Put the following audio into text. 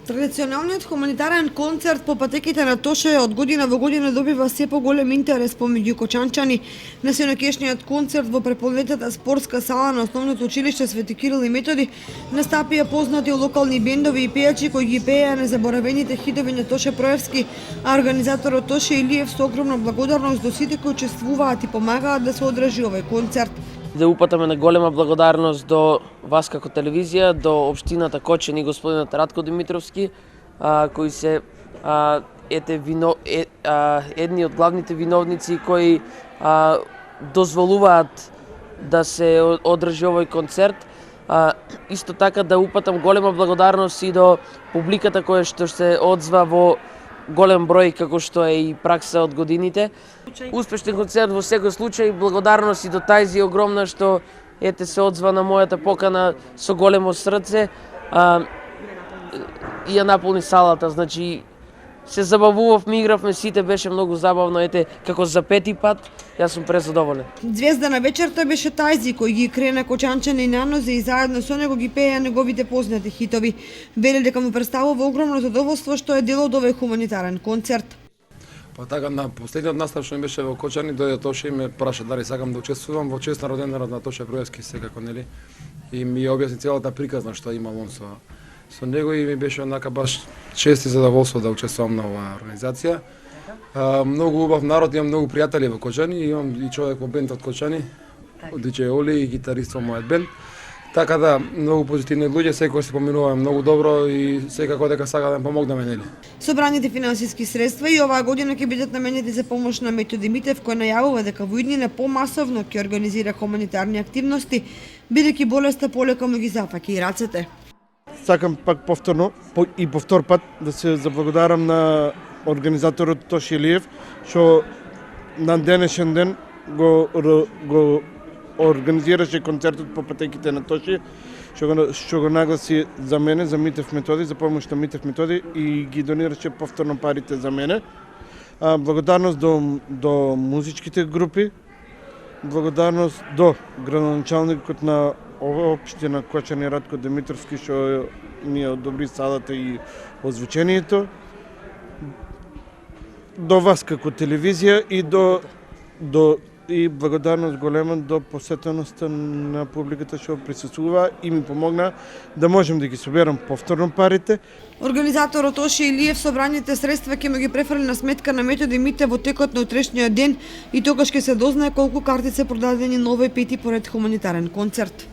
Традиционалниот хуманитарен концерт по патеките на Тоше од година во година добива се поголем интерес помеѓу кочанчани. На сенокешниот концерт во преполнетата спортска сала на основното училиште Свети Кирил и Методи настапија познати локални бендови и пејачи кои ги пееа незаборавените хитови на Тоше Проевски, а организаторот Тоше Илиев со огромна благодарност до сите кои учествуваат и помагаат да се одржи овој концерт. Да упатаме на голема благодарност до вас како телевизија, до општината Кочен и господинот Радко Димитровски, кои се едни од главните виновници кои дозволуваат да се одржи овој концерт. Исто така да упатам голема благодарност и до публиката која што се одзва во голем број како што е и пракса од годините. Успешен концерт во секој случај, благодарност и до тајзи огромна што се одзва на мојата покана со големо срце и ја наполни салата. Значи се забавувавме, игравме сите, беше многу забавно, како за пети пат, јас сум презадоволен. Звезда на вечерта беше тајзи кој ги крена кочанчани на нозе и заедно со него ги пееа неговите познати хитови. Вели дека му представува огромно задоволство што е дел од овој хуманитарен концерт. Па така, на последниот настав што ми беше во Кочани, дојде Тоше и ме праша дали сакам да учествувам во чест на роденденот на Тоше Проевски, секако, нели? И ми ја објасни целата приказна што имал он со него и ми беше онака баш чест и задоволство да учествувам на оваа организација. Многу убав народ, имам многу пријатели во Кочани, имам и човек во бендот Кочани, DJ Оли и гитарист во мојот бенд. Така да, многу позитивни луѓе, секој се поминуваме многу добро и секако дека сака да помогнеме, нели? Собраните финансиски средства и оваа година ќе бидат наменети за помош на Методи Митев, кој најавува дека во иднина помасовно ќе организира хуманитарни активности, бидејќи болеста полека му ги зафаќа и рацете. Сакам пак повторно и повтор пат да се заблагодарам на организаторот Тоше Илиев, што на денешен ден го организираше концертот по патеките на Тоше, што го нагласи за мене, за Митев Методи, за помош на Митев Методи и ги донираше повторно парите за мене. Благодарност до музичките групи, благодарност до градоначалникот на ова општина Кочани Радко Димитровски што ми одобри салата и озвучението, до вас како телевизија и благодарност голема до посетеноста на публиката што присуствува и ми помогна да можем да ги соберам повторно парите. Организаторот Тоше Илиев собраните средства ќе му ги префрли на сметка на Методи Митев во текот на утрешниот ден и тогаш ќе се дознае колку карти се продадени на овој пети поред хуманитарен концерт.